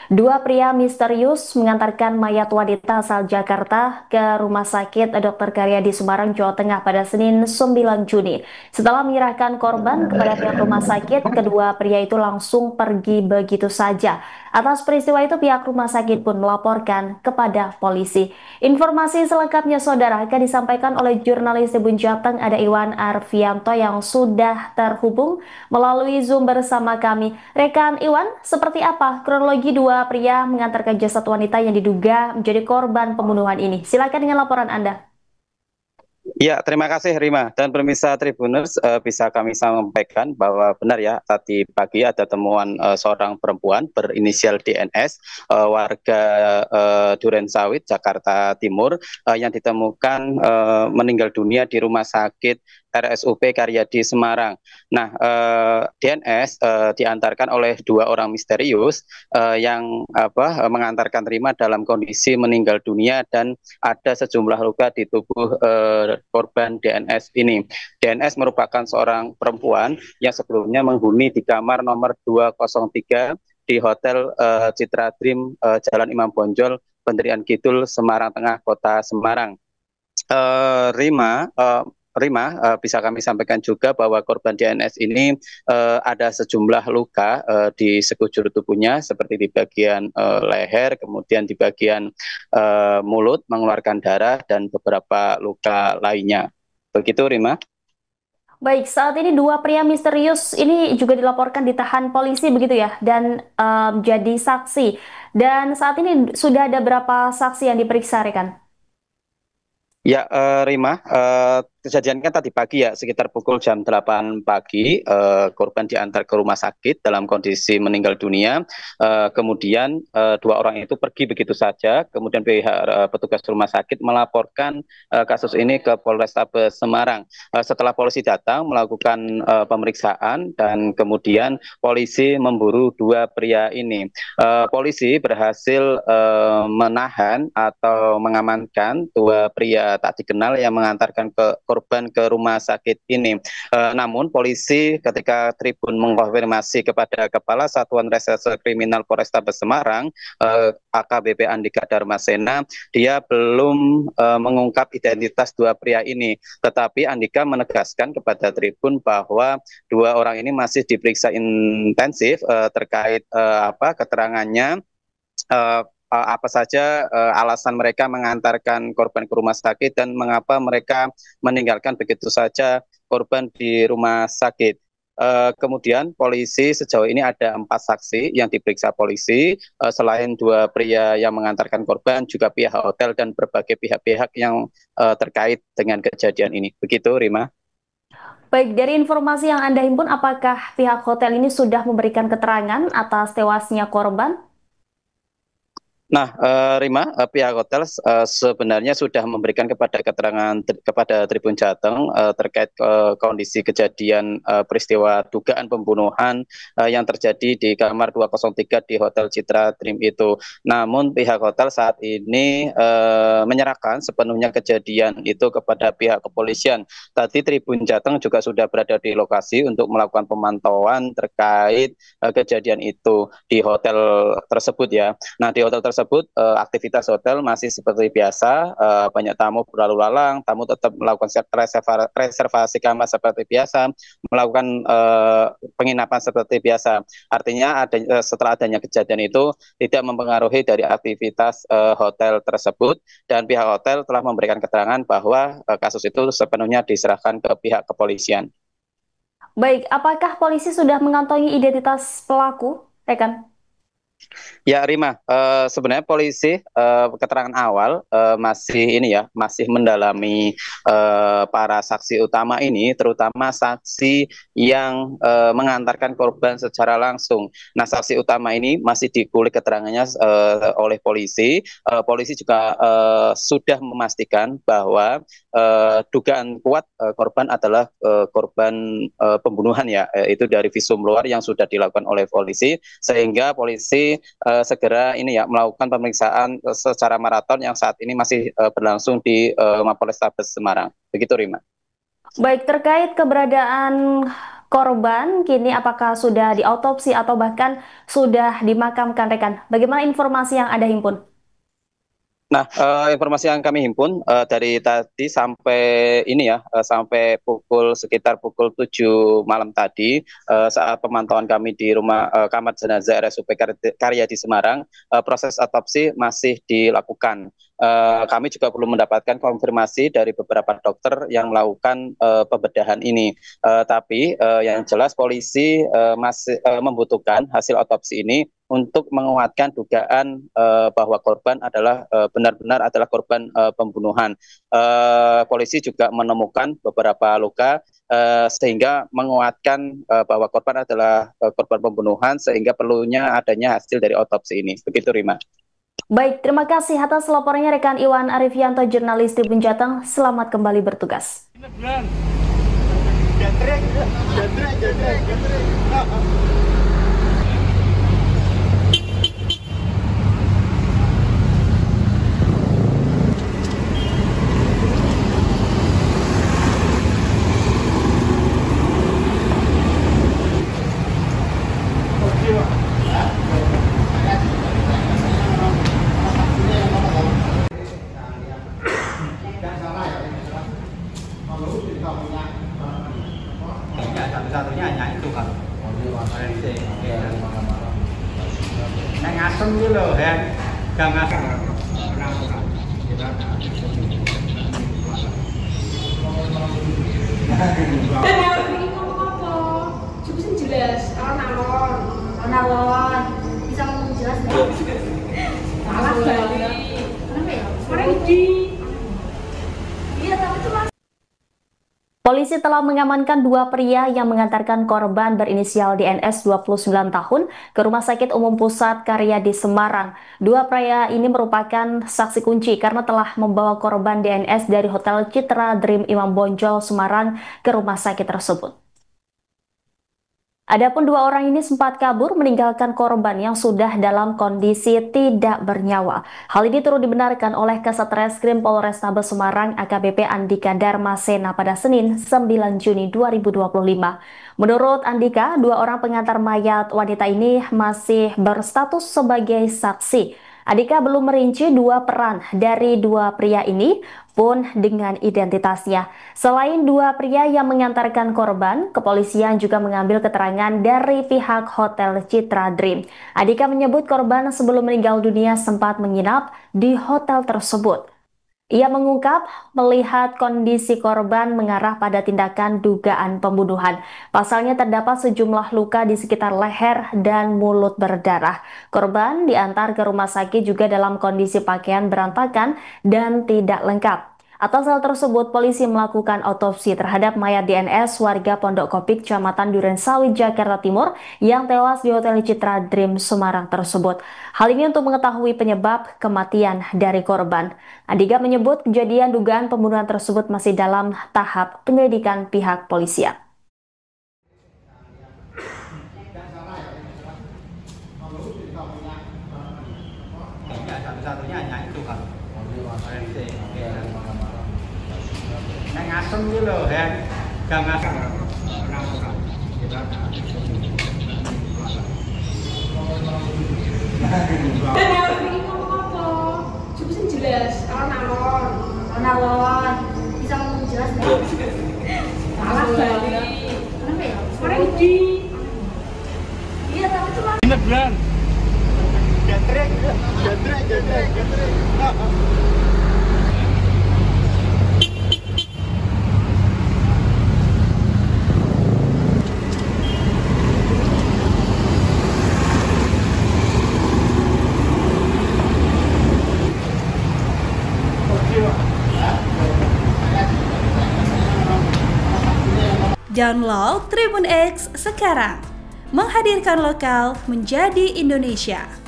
Dua pria misterius mengantarkan mayat wanita asal Jakarta ke Rumah Sakit Dr. Karyadi Semarang, Jawa Tengah pada Senin 9 Juni. Setelah menyerahkan korban kepada pihak rumah sakit, kedua pria itu langsung pergi begitu saja. Atas peristiwa itu, pihak rumah sakit pun melaporkan kepada polisi. Informasi selengkapnya, saudara, akan disampaikan oleh jurnalis Tribun Jateng, ada Iwan Arfianto yang sudah terhubung melalui Zoom bersama kami. Rekan Iwan, seperti apa kronologi dua pria mengantarkan jasad wanita yang diduga menjadi korban pembunuhan ini? Silakan dengan laporan Anda. Ya, terima kasih Rima dan pemirsa Tribuners, bisa kami sampaikan bahwa benar ya, tadi pagi ada temuan seorang perempuan berinisial DNS, warga Duren Sawit, Jakarta Timur, yang ditemukan meninggal dunia di Rumah Sakit RSUP Karyadi Semarang. Nah, DNS diantarkan oleh dua orang misterius yang mengantarkan Rima dalam kondisi meninggal dunia dan ada sejumlah luka di tubuh korban DNS ini. DNS merupakan seorang perempuan yang sebelumnya menghuni di kamar nomor 203 di Hotel Citra Dream, Jalan Imam Bonjol, Pendirian Kidul, Semarang Tengah, Kota Semarang. Rima, bisa kami sampaikan juga bahwa korban DNS ini ada sejumlah luka di sekujur tubuhnya, seperti di bagian leher, kemudian di bagian mulut mengeluarkan darah, dan beberapa luka lainnya. Begitu, Rima. Baik, saat ini dua pria misterius ini juga dilaporkan ditahan polisi begitu ya, dan jadi saksi. Dan saat ini sudah ada berapa saksi yang diperiksa, rekan? Ya, Rima, kejadian kan tadi pagi ya, sekitar pukul jam 8 pagi, korban diantar ke rumah sakit dalam kondisi meninggal dunia. Kemudian dua orang itu pergi begitu saja, kemudian pihak petugas rumah sakit melaporkan kasus ini ke Polrestabes Semarang. Setelah polisi datang melakukan pemeriksaan, dan kemudian polisi memburu dua pria ini. Polisi berhasil menahan atau mengamankan dua pria tak dikenal yang mengantarkan korban ke rumah sakit ini. Namun polisi ketika Tribun mengkonfirmasi kepada Kepala Satuan Reserse Kriminal Polrestabes Semarang, AKBP Andika Darmasena, dia belum mengungkap identitas dua pria ini. Tetapi Andika menegaskan kepada Tribun bahwa dua orang ini masih diperiksa intensif terkait keterangannya, apa saja alasan mereka mengantarkan korban ke rumah sakit, dan mengapa mereka meninggalkan begitu saja korban di rumah sakit. Kemudian polisi sejauh ini ada 4 saksi yang diperiksa polisi, selain dua pria yang mengantarkan korban, juga pihak hotel dan berbagai pihak-pihak yang terkait dengan kejadian ini. Begitu, Rima. Baik, dari informasi yang Anda himpun, apakah pihak hotel ini sudah memberikan keterangan atas tewasnya korban? Nah, Rima, pihak hotel sebenarnya sudah memberikan keterangan kepada Tribun Jateng terkait kondisi kejadian peristiwa dugaan pembunuhan yang terjadi di kamar 203 di Hotel Citra Dream itu. Namun pihak hotel saat ini menyerahkan sepenuhnya kejadian itu kepada pihak kepolisian. Tadi Tribun Jateng juga sudah berada di lokasi untuk melakukan pemantauan terkait kejadian itu di hotel tersebut ya. Nah, di hotel tersebut aktivitas hotel masih seperti biasa, banyak tamu berlalu lalang, tamu tetap melakukan reservasi kamar seperti biasa, melakukan penginapan seperti biasa. Artinya setelah adanya kejadian itu tidak mempengaruhi dari aktivitas hotel tersebut, dan pihak hotel telah memberikan keterangan bahwa kasus itu sepenuhnya diserahkan ke pihak kepolisian. Baik, apakah polisi sudah mengantongi identitas pelaku, rekan? Ya, Rima, sebenarnya polisi keterangan awal masih ini ya, masih mendalami para saksi utama ini, terutama saksi yang mengantarkan korban secara langsung. Nah, saksi utama ini masih dikulik keterangannya oleh polisi. Polisi juga sudah memastikan bahwa dugaan kuat korban adalah korban pembunuhan ya, itu dari visum luar yang sudah dilakukan oleh polisi, sehingga polisi segera ini ya melakukan pemeriksaan secara maraton yang saat ini masih berlangsung di Mapolrestabes Semarang. Begitu, Rima. Baik, terkait keberadaan korban kini apakah sudah diautopsi atau bahkan sudah dimakamkan rekan? Bagaimana informasi yang Anda himpun? Nah, informasi yang kami himpun dari tadi sampai ini ya, sampai sekitar pukul 7 malam tadi, saat pemantauan kami di rumah kamar jenazah RSUP Karya di Semarang, proses otopsi masih dilakukan. Kami juga belum mendapatkan konfirmasi dari beberapa dokter yang melakukan pembedahan ini. Tapi yang jelas polisi masih membutuhkan hasil otopsi ini untuk menguatkan dugaan bahwa korban adalah benar-benar adalah korban pembunuhan. Polisi juga menemukan beberapa luka sehingga menguatkan bahwa korban adalah korban pembunuhan sehingga perlunya adanya hasil dari otopsi ini. Begitu, Rima. Baik, terima kasih atas laporannya rekan Iwan Arifianto, jurnalis di Jateng. Selamat kembali bertugas. Satu-satunya hanya itu kan forensik. Yang ngasem gitu loh ya, gak ngasem. Coba jelas, alon-alon bisa ngomong jelas nggak? Salah banget. Kenapa ya? Kemarin iya tapi itu Polisi telah mengamankan dua pria yang mengantarkan korban berinisial DNS 29 tahun ke Rumah Sakit Umum Pusat Karya di Semarang. Dua pria ini merupakan saksi kunci karena telah membawa korban DNS dari Hotel Citra Dream Imam Bonjol, Semarang ke rumah sakit tersebut. Adapun dua orang ini sempat kabur meninggalkan korban yang sudah dalam kondisi tidak bernyawa. Hal ini turut dibenarkan oleh Kasat Reskrim Polrestabes Semarang AKBP Andika Darmasena pada Senin 9 Juni 2025. Menurut Andika, dua orang pengantar mayat wanita ini masih berstatus sebagai saksi. Andika belum merinci dua peran dari dua pria ini pun dengan identitasnya. Selain dua pria yang mengantarkan korban, kepolisian juga mengambil keterangan dari pihak Hotel Citra Dream. Andika menyebut korban sebelum meninggal dunia sempat menginap di hotel tersebut. Ia mengungkap melihat kondisi korban mengarah pada tindakan dugaan pembunuhan. Pasalnya terdapat sejumlah luka di sekitar leher dan mulut berdarah. Korban diantar ke rumah sakit juga dalam kondisi pakaian berantakan dan tidak lengkap. Atas hal tersebut, polisi melakukan otopsi terhadap mayat DNS warga Pondok Kopi, Kecamatan Durensawit, Jakarta Timur yang tewas di Hotel Citra Dream Semarang tersebut. Hal ini untuk mengetahui penyebab kematian dari korban. Andika menyebut kejadian dugaan pembunuhan tersebut masih dalam tahap penyelidikan pihak polisian. Satu-satunya hanya itu kan forensik. Yang ngasem gitu loh ya, gak ngasem. Coba jelas, alon-alon bisa ngomong jelas nggak? Salah banget. Kenapa ya? Kemarin iya tapi itu Beneran. Gatrek. Download Tribun X sekarang, menghadirkan lokal menjadi Indonesia.